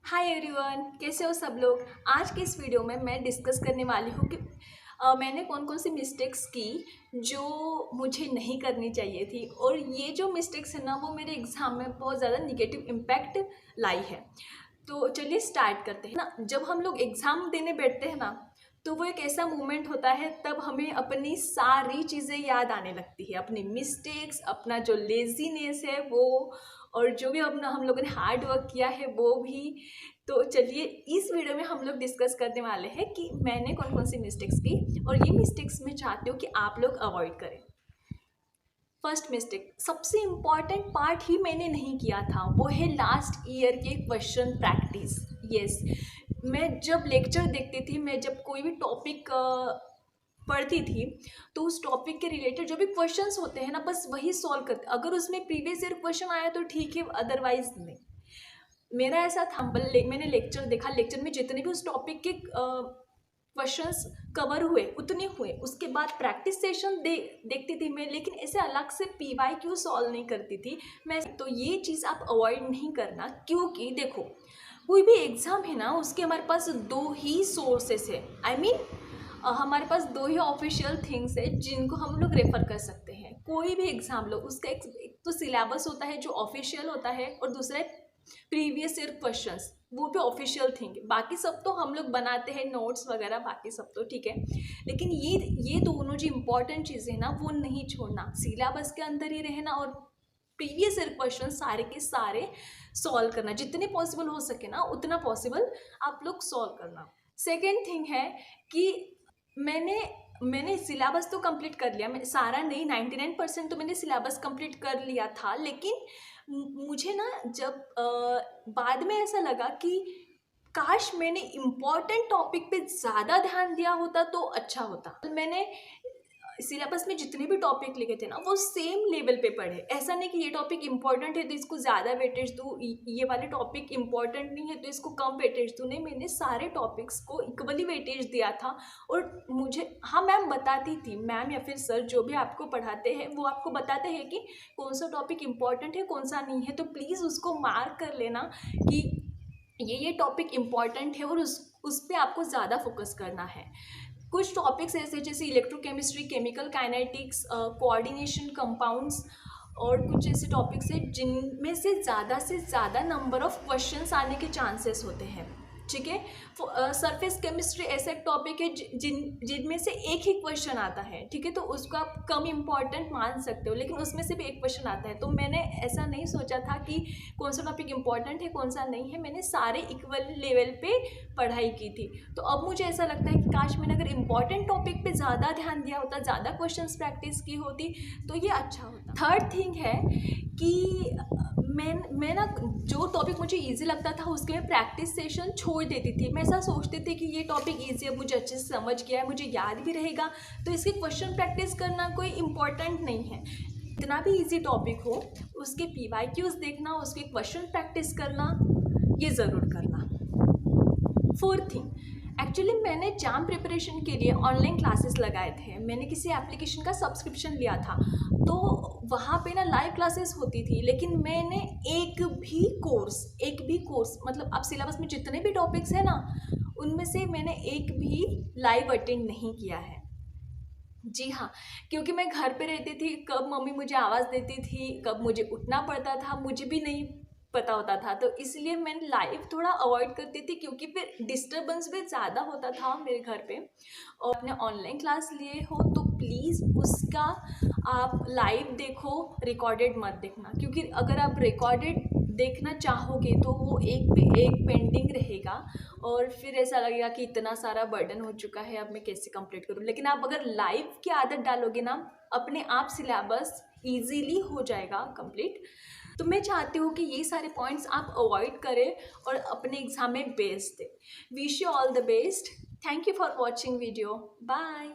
Hi everyone, कैसे हो सब लोग। आज के इस वीडियो में मैं डिस्कस करने वाली हूँ कि मैंने कौन कौन सी मिस्टेक्स की जो मुझे नहीं करनी चाहिए थी, और ये जो मिस्टेक्स है ना वो मेरे एग्ज़ाम में बहुत ज़्यादा निगेटिव इम्पैक्ट लाई है। तो चलिए स्टार्ट करते हैं ना। जब हम लोग एग्ज़ाम देने बैठते हैं ना, तो वो एक ऐसा मोमेंट होता है तब हमें अपनी सारी चीज़ें याद आने लगती है, अपनी मिस्टेक्स, अपना जो लेज़ीनेस है वो, और जो भी अपना हम लोगों ने हार्ड वर्क किया है वो भी। तो चलिए इस वीडियो में हम लोग डिस्कस करने वाले हैं कि मैंने कौन कौन सी मिस्टेक्स की, और ये मिस्टेक्स मैं चाहती हूँ कि आप लोग अवॉइड करें। फर्स्ट मिस्टेक, सबसे इम्पॉर्टेंट पार्ट ही मैंने नहीं किया था, वो है लास्ट ईयर के क्वेश्चन प्रैक्टिस। यस, मैं जब लेक्चर देखती थी, मैं जब कोई भी टॉपिक पढ़ती थी, तो उस टॉपिक के रिलेटेड जो भी क्वेश्चंस होते हैं ना, बस वही सॉल्व करते। अगर उसमें प्रीवियस ईयर क्वेश्चन आया तो ठीक है, अदरवाइज नहीं। मेरा ऐसा था, मैंने लेक्चर देखा, लेक्चर में जितने भी उस टॉपिक के क्वेश्चंस कवर हुए उतने हुए, उसके बाद प्रैक्टिस सेशन देखती थी मैं, लेकिन ऐसे अलग से PYQ सॉल्व नहीं करती थी मैं। तो ये चीज़ आप अवॉइड नहीं करना, क्योंकि देखो कोई भी एग्ज़ाम है ना, उसके हमारे पास दो ही सोर्सेस है। हमारे पास दो ही ऑफिशियल थिंग्स है जिनको हम लोग रेफर कर सकते हैं। कोई भी एग्ज़ाम लो, उसका एक तो सिलेबस होता है जो ऑफिशियल होता है, और दूसरा है प्रीवियस ईयर क्वेश्चंस, वो भी ऑफिशियल थिंग है। बाकी सब तो हम लोग बनाते हैं नोट्स वगैरह, बाकी सब तो ठीक है, लेकिन ये दोनों जो इम्पोर्टेंट चीज़ें ना वो नहीं छोड़ना, सिलेबस के अंदर ही रहना, और प्रीवियस ईयर क्वेश्चन सारे के सारे सॉल्व करना, जितने पॉसिबल हो सके ना उतना पॉसिबल आप लोग सॉल्व करना। सेकेंड थिंग है कि मैंने सिलेबस तो कंप्लीट कर लिया, मैं सारा नहीं, 99% तो मैंने सिलेबस कंप्लीट कर लिया था, लेकिन मुझे ना जब बाद में ऐसा लगा कि काश मैंने इम्पॉर्टेंट टॉपिक पे ज़्यादा ध्यान दिया होता तो अच्छा होता। मैंने सिलेबस में जितने भी टॉपिक लिखे थे ना वो सेम लेवल पे पढ़े। ऐसा नहीं कि ये टॉपिक इम्पॉर्टेंट है तो इसको ज़्यादा वेटेज दूँ, ये वाले टॉपिक इम्पॉर्टेंट नहीं है तो इसको कम वेटेज दूँ। नहीं, मैंने सारे टॉपिक्स को इक्वली वेटेज दिया था। और मुझे, हाँ, मैम बताती थी, मैम या फिर सर जो भी आपको पढ़ाते हैं वो आपको बताते हैं कि कौन सा टॉपिक इम्पॉर्टेंट है कौन सा नहीं है, तो प्लीज़ उसको मार्क कर लेना कि ये टॉपिक इम्पॉर्टेंट है और उस पर आपको ज़्यादा फोकस करना है। कुछ टॉपिक्स ऐसे जैसे electrochemistry, chemical kinetics, coordination, compounds, और कुछ ऐसे टॉपिक्स हैं जिनमें से ज़्यादा नंबर ऑफ क्वेश्चंस आने के चांसेस होते हैं। ठीक है, सरफेस केमिस्ट्री ऐसा एक टॉपिक है जिनमें से एक ही क्वेश्चन आता है। ठीक है, तो उसको आप कम इम्पॉर्टेंट मान सकते हो, लेकिन उसमें से भी एक क्वेश्चन आता है। तो मैंने ऐसा नहीं सोचा था कि कौन सा टॉपिक इम्पॉर्टेंट है कौन सा नहीं है, मैंने सारे इक्वल लेवल पे पढ़ाई की थी। तो अब मुझे ऐसा लगता है कि काश मैंने अगर इम्पॉर्टेंट टॉपिक पे ज़्यादा ध्यान दिया होता, ज़्यादा क्वेश्चंस प्रैक्टिस की होती तो ये अच्छा होता। थर्ड थिंग है कि मैं ना जो टॉपिक मुझे इजी लगता था उसके मैं प्रैक्टिस सेशन छोड़ देती थी। मैं ऐसा सोचती थी कि ये टॉपिक इजी है, मुझे अच्छे से समझ गया है, मुझे याद भी रहेगा, तो इसकी क्वेश्चन प्रैक्टिस करना कोई इम्पॉर्टेंट नहीं है। इतना भी इजी टॉपिक हो, उसके PYQs देखना, उसके क्वेश्चन प्रैक्टिस करना, ये ज़रूर करना। फोर्थ थिंग, एक्चुअली मैंने एग्जाम प्रिपरेशन के लिए ऑनलाइन क्लासेस लगाए थे। मैंने किसी एप्लीकेशन का सब्सक्रिप्शन लिया था, तो वहाँ पे ना लाइव क्लासेस होती थी, लेकिन मैंने एक भी कोर्स मतलब अब सिलेबस में जितने भी टॉपिक्स हैं ना, उनमें से मैंने एक भी लाइव अटेंड नहीं किया है। जी हाँ, क्योंकि मैं घर पे रहती थी, कब मम्मी मुझे आवाज़ देती थी, कब मुझे उठना पड़ता था, मुझे भी नहीं पता होता था, तो इसलिए मैं लाइव थोड़ा अवॉइड करती थी, क्योंकि फिर डिस्टर्बेंस भी ज़्यादा होता था मेरे घर पे। और अपने ऑनलाइन क्लास लिए हो तो प्लीज़ उसका आप लाइव देखो, रिकॉर्डेड मत देखना, क्योंकि अगर आप रिकॉर्डेड देखना चाहोगे तो वो एक पे एक पेंडिंग रहेगा, और फिर ऐसा लगेगा कि इतना सारा बर्डन हो चुका है, अब मैं कैसे कंप्लीट करूँ। लेकिन आप अगर लाइव की आदत डालोगे ना, अपने आप सिलेबस ईजीली हो जाएगा कंप्लीट। तो मैं चाहती हूँ कि ये सारे पॉइंट्स आप अवॉइड करें और अपने एग्जाम में बेस्ट दें। Wish you all the best. Thank you for watching video. Bye.